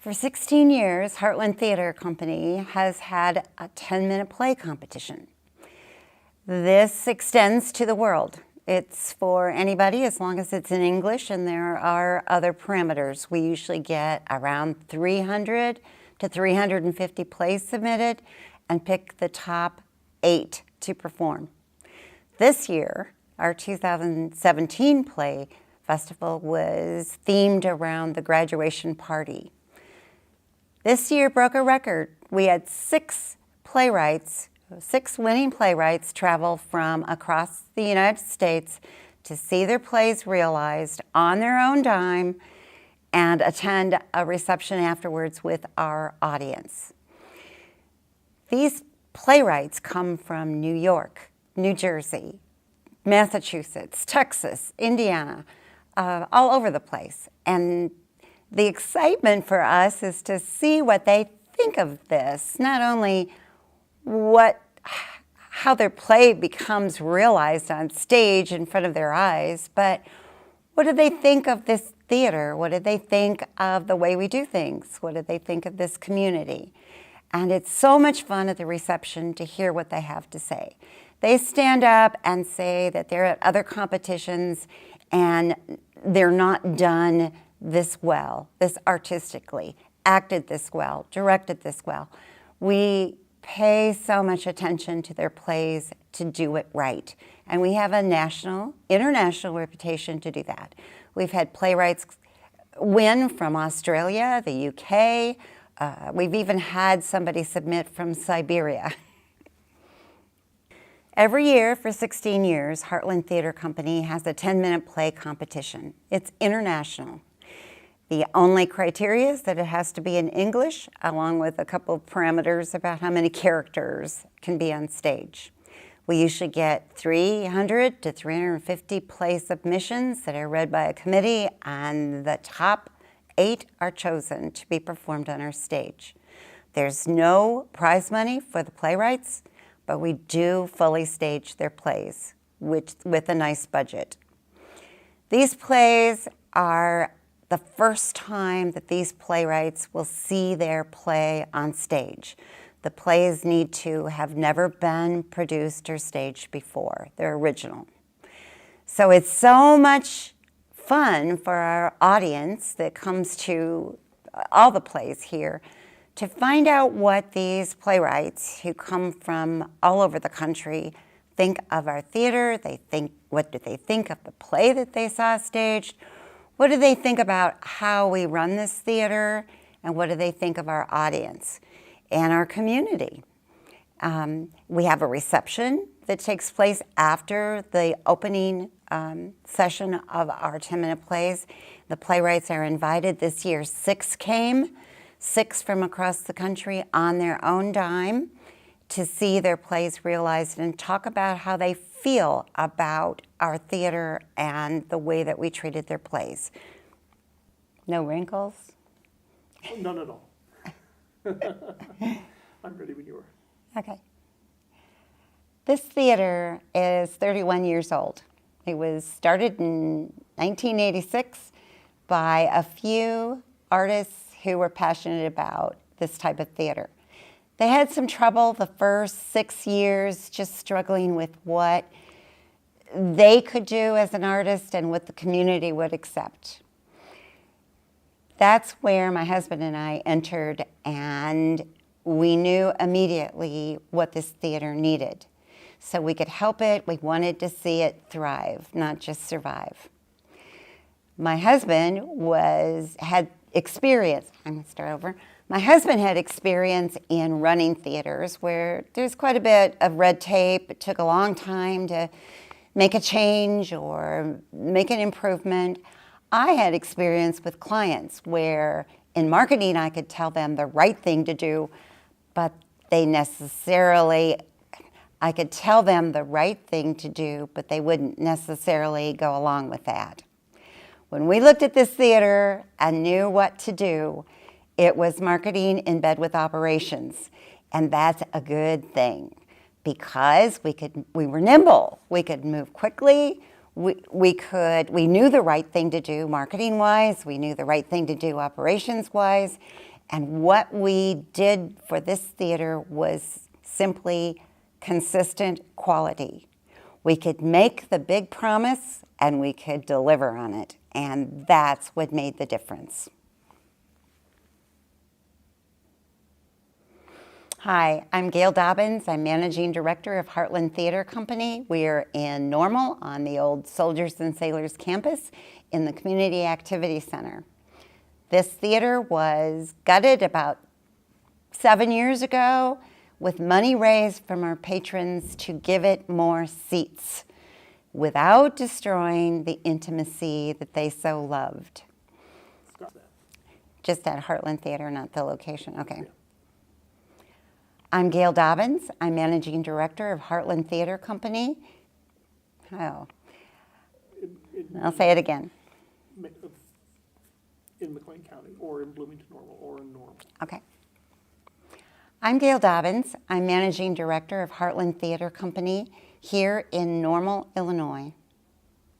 For 16 years, Heartland Theater Company has had a 10-minute play competition. This extends to the world. It's for anybody as long as it's in English, and there are other parameters. We usually get around 300 to 350 plays submitted and pick the top 8 to perform. This year, our 2017 play festival was themed around the graduation party. This year broke a record. We had 6 winning playwrights travel from across the United States to see their plays realized on their own dime and attend a reception afterwards with our audience. These playwrights come from New York, New Jersey, Massachusetts, Texas, Indiana, all over the place. And the excitement for us is to see what they think of this, not only how their play becomes realized on stage in front of their eyes, but what do they think of this theater? What do they think of the way we do things? What do they think of this community? And it's so much fun at the reception to hear what they have to say. They stand up and say that they're at other competitions and they're not done this well, this artistically, acted this well, directed this well. We pay so much attention to their plays to do it right. And we have a national, international reputation to do that. We've had playwrights win from Australia, the UK. We've even had somebody submit from Siberia. Every year for 16 years, Heartland Theater Company has a 10-minute play competition. It's international. The only criteria is that it has to be in English, along with a couple of parameters about how many characters can be on stage. We usually get 300 to 350 play submissions that are read by a committee, and the top 8 are chosen to be performed on our stage. There's no prize money for the playwrights, but we do fully stage their plays with a nice budget. These plays are the first time that these playwrights will see their play on stage. The plays need to have never been produced or staged before. They're original. So it's so much fun for our audience that comes to all the plays here to find out what these playwrights who come from all over the country think of our theater. What do they think of the play that they saw staged? What do they think about how we run this theater? And what do they think of our audience and our community? We have a reception that takes place after the opening session of our 10-minute plays. The playwrights are invited. This year, 6 came, 6 from across the country on their own dime to see their plays realized and talk about how they feel about our theater and the way that we treated their plays. No wrinkles? Oh, none at all. I'm ready when you are. Okay. This theater is 31 years old. It was started in 1986 by a few artists who were passionate about this type of theater. They had some trouble the first 6 years just struggling with what they could do as an artist and what the community would accept. That's where my husband and I entered, and we knew immediately what this theater needed. So we could help it. We wanted to see it thrive, not just survive. My husband had experience. I'm going to start over. My husband had experience in running theaters where there's quite a bit of red tape. It took a long time to make a change or make an improvement. I had experience with clients where in marketing I could tell them the right thing to do, but I could tell them the right thing to do, but they wouldn't necessarily go along with that. When we looked at this theater and knew what to do, it was marketing in bed with operations, and that's a good thing because we were nimble. We could move quickly. We knew the right thing to do marketing-wise. We knew the right thing to do operations-wise, And what we did for this theater was simply consistent quality. We could make the big promise and we could deliver on it. And that's what made the difference. Hi, I'm Gail Dobbins. I'm Managing Director of Heartland Theater Company. We're in Normal on the old Soldiers and Sailors campus in the Community Activity Center. This theater was gutted about 7 years ago with money raised from our patrons to give it more seats without destroying the intimacy that they so loved. Stop that. Just at Heartland Theater, not the location. Okay. Yeah. I'm Gail Dobbins. I'm Managing Director of Heartland Theater Company. Oh, I'll say it again. In McLean County, or in Bloomington Normal, or in Normal. Okay. I'm Gail Dobbins. I'm Managing Director of Heartland Theater Company here in Normal, Illinois.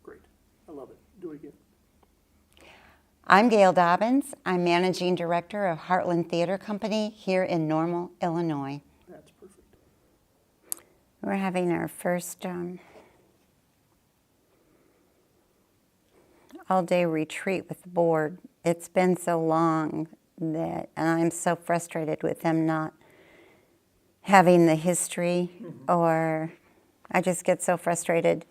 Great. I love it. Do it again. I'm Gail Dobbins. I'm Managing Director of Heartland Theater Company here in Normal, Illinois. That's perfect. We're having our first all-day retreat with the board. It's been so long and I'm so frustrated with them not having the history, or I just get so frustrated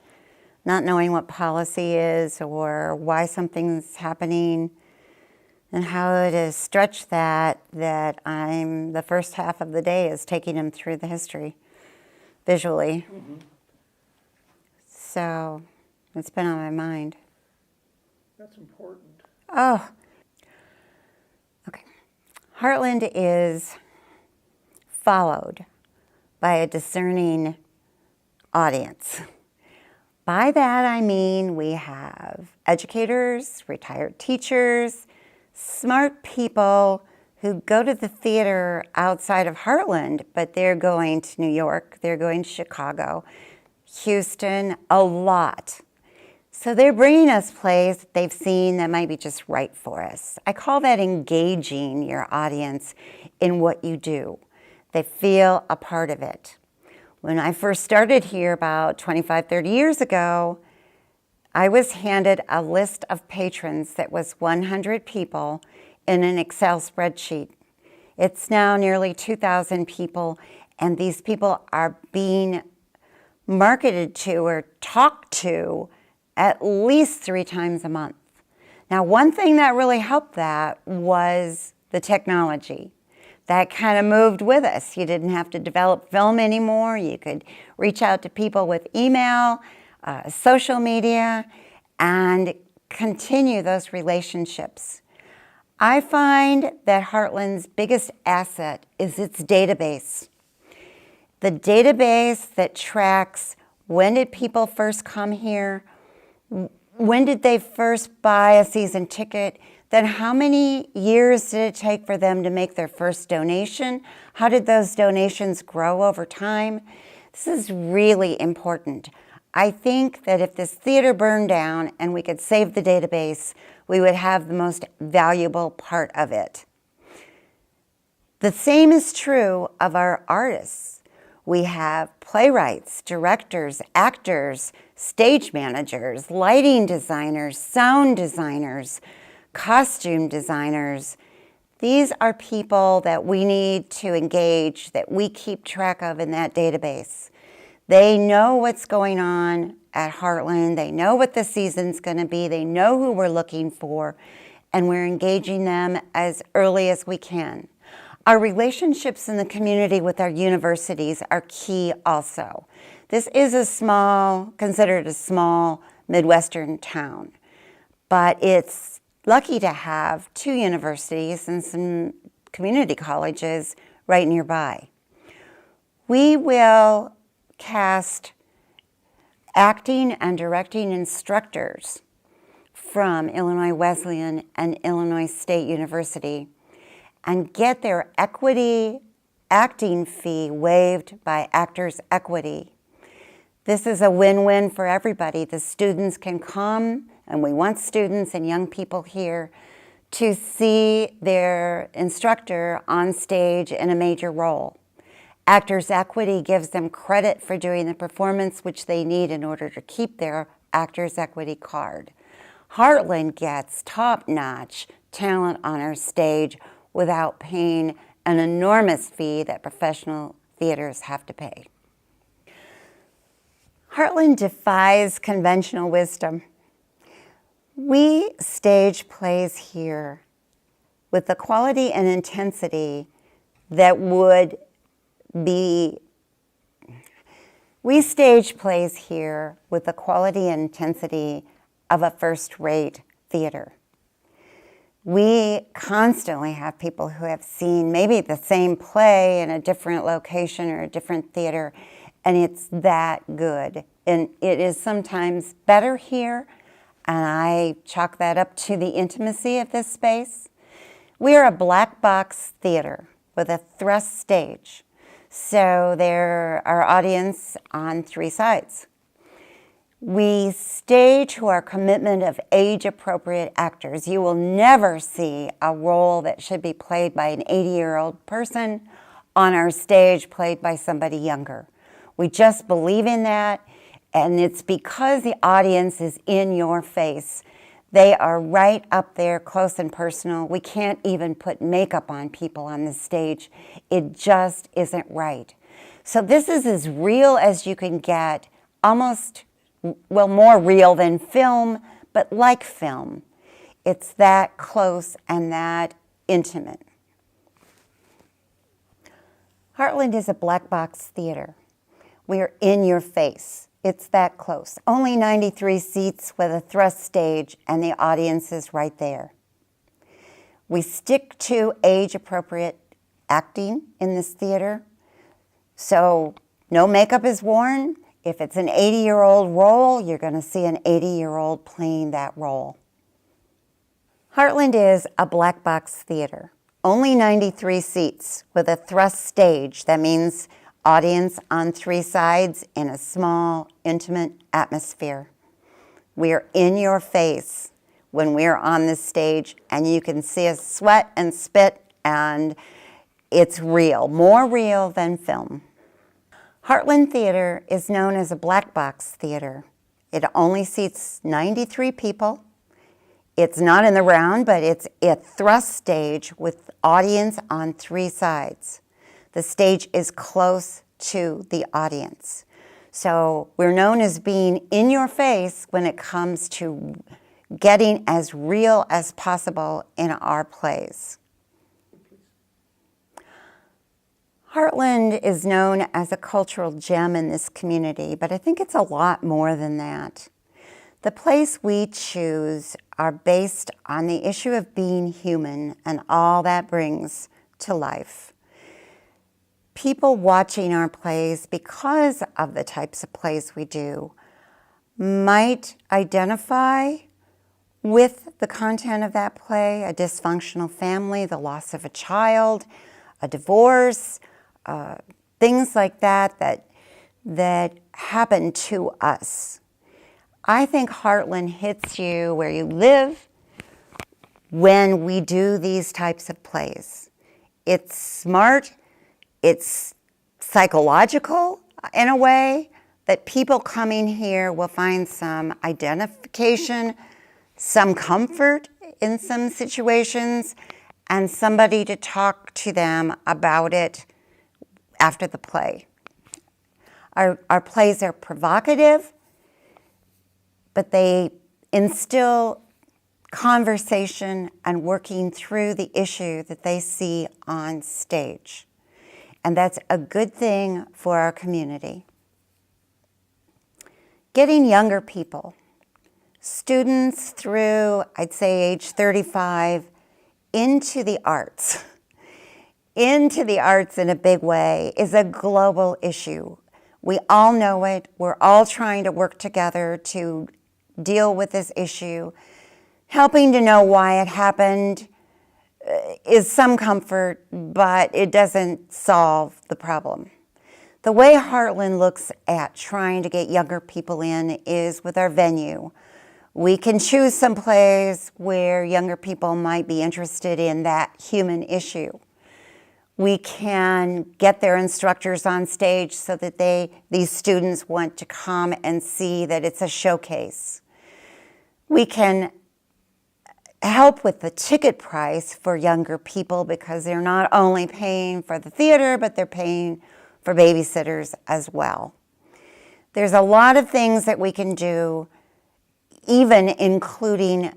not knowing what policy is or why something's happening and how to stretch that I'm, the first half of the day is taking them through the history visually. So it's been on my mind. That's important. Oh, okay. Heartland is followed by a discerning audience. By that I mean we have educators, retired teachers, smart people who go to the theater outside of Heartland, but they're going to New York, they're going to Chicago, Houston, a lot. So they're bringing us plays that they've seen that might be just right for us. I call that engaging your audience in what you do. They feel a part of it. When I first started here about 25, 30 years ago, I was handed a list of patrons that was 100 people in an Excel spreadsheet. It's now nearly 2,000 people, and these people are being marketed to or talked to at least 3 times a month. Now, one thing that really helped that was the technology. That kind of moved with us. You didn't have to develop film anymore. You could reach out to people with email, social media, and continue those relationships. I find that Heartland's biggest asset is its database. The database that tracks when did people first come here, when did they first buy a season ticket, then how many years did it take for them to make their first donation? How did those donations grow over time? This is really important. I think that if this theater burned down and we could save the database, we would have the most valuable part of it. The same is true of our artists. We have playwrights, directors, actors, stage managers, lighting designers, sound designers, costume designers. These are people that we need to engage, that we keep track of in that database. They know what's going on at Heartland. They know what the season's going to be. They know who we're looking for, and we're engaging them as early as we can. Our relationships in the community with our universities are key also. This is considered a small Midwestern town, but it's lucky to have 2 universities and some community colleges right nearby. We will cast acting and directing instructors from Illinois Wesleyan and Illinois State University and get their equity acting fee waived by Actors Equity. This is a win-win for everybody. The students can come, and we want students and young people here to see their instructor on stage in a major role. Actors Equity gives them credit for doing the performance which they need in order to keep their Actors Equity card. Heartland gets top-notch talent on our stage without paying an enormous fee that professional theaters have to pay. Heartland defies conventional wisdom. We stage plays here with the quality and intensity that would be, we stage plays here with the quality and intensity of a first-rate theater. We constantly have people who have seen maybe the same play in a different location or a different theater, and it's that good. And it is sometimes better here, and I chalk that up to the intimacy of this space. We are a black box theater with a thrust stage. So there are audience on three sides. We stage to our commitment of age-appropriate actors. You will never see a role that should be played by an 80-year-old person on our stage played by somebody younger. We just believe in that, and it's because the audience is in your face. They are right up there, close and personal. We can't even put makeup on people on the stage. It just isn't right. So this is as real as you can get, almost, well, more real than film, but like film. It's that close and that intimate. Heartland is a black box theater. We are in your face. It's that close. Only 93 seats with a thrust stage, and the audience is right there. We stick to age-appropriate acting in this theater. So no makeup is worn. If it's an 80-year-old role, you're going to see an 80-year-old playing that role. Heartland is a black box theater. Only 93 seats with a thrust stage. That means audience on three sides in a small, intimate atmosphere. We are in your face when we're on this stage, and you can see us sweat and spit, and it's real, more real than film. Heartland Theater is known as a black box theater. It only seats 93 people. It's not in the round, but it's a thrust stage with audience on three sides. The stage is close to the audience. So we're known as being in your face when it comes to getting as real as possible in our plays. Heartland is known as a cultural gem in this community, but I think it's a lot more than that. The plays we choose are based on the issue of being human and all that brings to life. People watching our plays, because of the types of plays we do, might identify with the content of that play, a dysfunctional family, the loss of a child, a divorce, things like that happen to us. I think Heartland hits you where you live when we do these types of plays. It's smart. It's psychological in a way that people coming here will find some identification, some comfort in some situations, and somebody to talk to them about it after the play. Our plays are provocative, but they instill conversation and working through the issue that they see on stage. And that's a good thing for our community. Getting younger people, students through, I'd say, age 35, into the arts in a big way is a global issue. We all know it. We're all trying to work together to deal with this issue. Helping to know why it happened is some comfort, but it doesn't solve the problem. The way Heartland looks at trying to get younger people in is with our venue. We can choose some plays where younger people might be interested in that human issue. We can get their instructors on stage so that these students want to come and see that it's a showcase. We can help with the ticket price for younger people because they're not only paying for the theater, but they're paying for babysitters as well. There's a lot of things that we can do, even including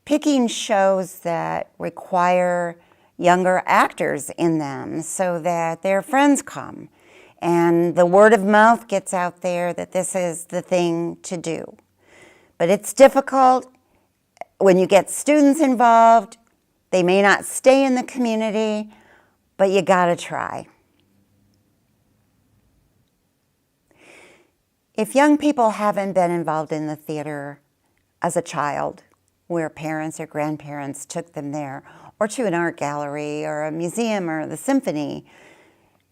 picking shows that require younger actors in them so that their friends come and the word of mouth gets out there that this is the thing to do. But it's difficult when you get students involved. They may not stay in the community, but you gotta try. If young people haven't been involved in the theater as a child, where parents or grandparents took them there, or to an art gallery or a museum or the symphony,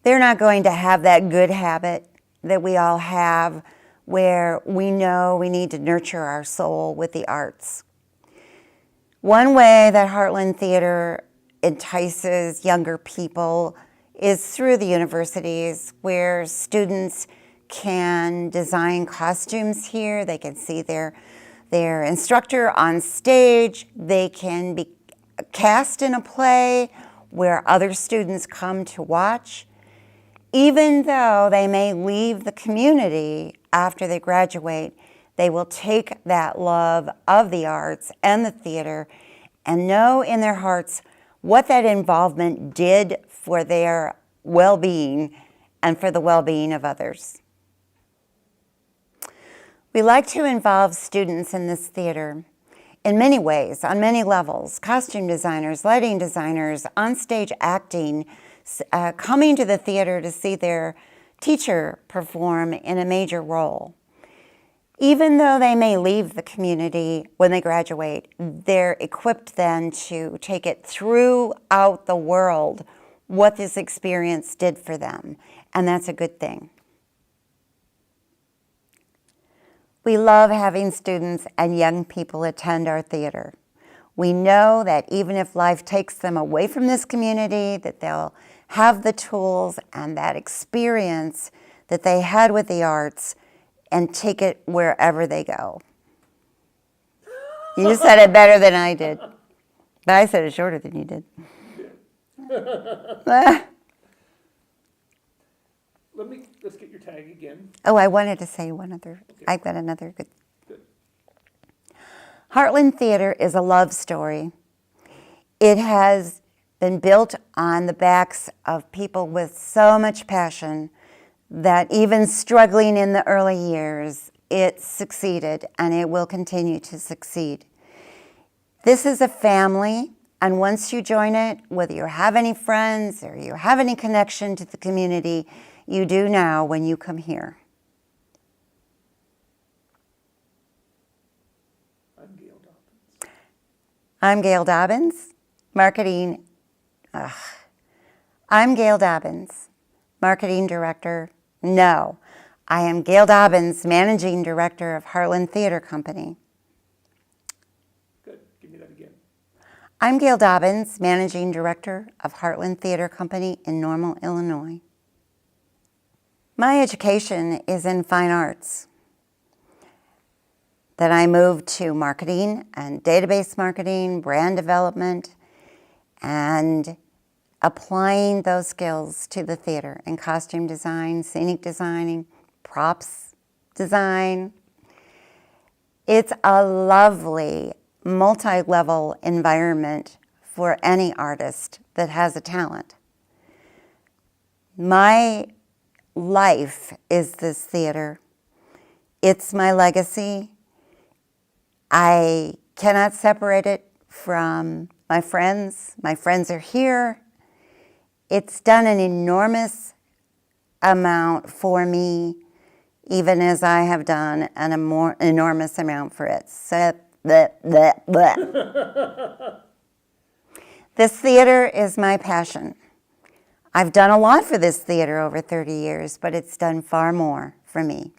they're not going to have that good habit that we all have where we know we need to nurture our soul with the arts. One way that Heartland Theater entices younger people is through the universities, where students can design costumes here. They can see their instructor on stage. They can be cast in a play where other students come to watch. Even though they may leave the community after they graduate, they will take that love of the arts and the theater and know in their hearts what that involvement did for their well-being and for the well-being of others. We like to involve students in this theater in many ways, on many levels: costume designers, lighting designers, onstage acting, coming to the theater to see their teacher perform in a major role. Even though they may leave the community when they graduate, they're equipped then to take it throughout the world, what this experience did for them, and that's a good thing. We love having students and young people attend our theater. We know that even if life takes them away from this community, that they'll have the tools and that experience that they had with the arts and take it wherever they go. You said it better than I did, but I said it shorter than you did. Let's get your tag again. Oh, I wanted to say one other. Okay. I've got another good. Good. Heartland Theater is a love story. It has been built on the backs of people with so much passion that even struggling in the early years, it succeeded and it will continue to succeed. This is a family, and once you join it, whether you have any friends or you have any connection to the community, you do now when you come here. I'm Gail Dobbins. I'm Gail Dobbins, marketing. I'm Gail Dobbins, marketing director. No, I am Gail Dobbins, managing director of Heartland Theater Company. Good. Give me that again. I'm Gail Dobbins, managing director of Heartland Theater Company in Normal, Illinois. My education is in fine arts. Then I moved to marketing and database marketing, brand development, and applying those skills to the theater in costume design, scenic designing, props design. It's a lovely, multi-level environment for any artist that has a talent. My life is this theater. It's my legacy. I cannot separate it from my friends. My friends are here. It's done an enormous amount for me, even as I have done an enormous amount for it. This theater is my passion. I've done a lot for this theater over 30 years, but it's done far more for me.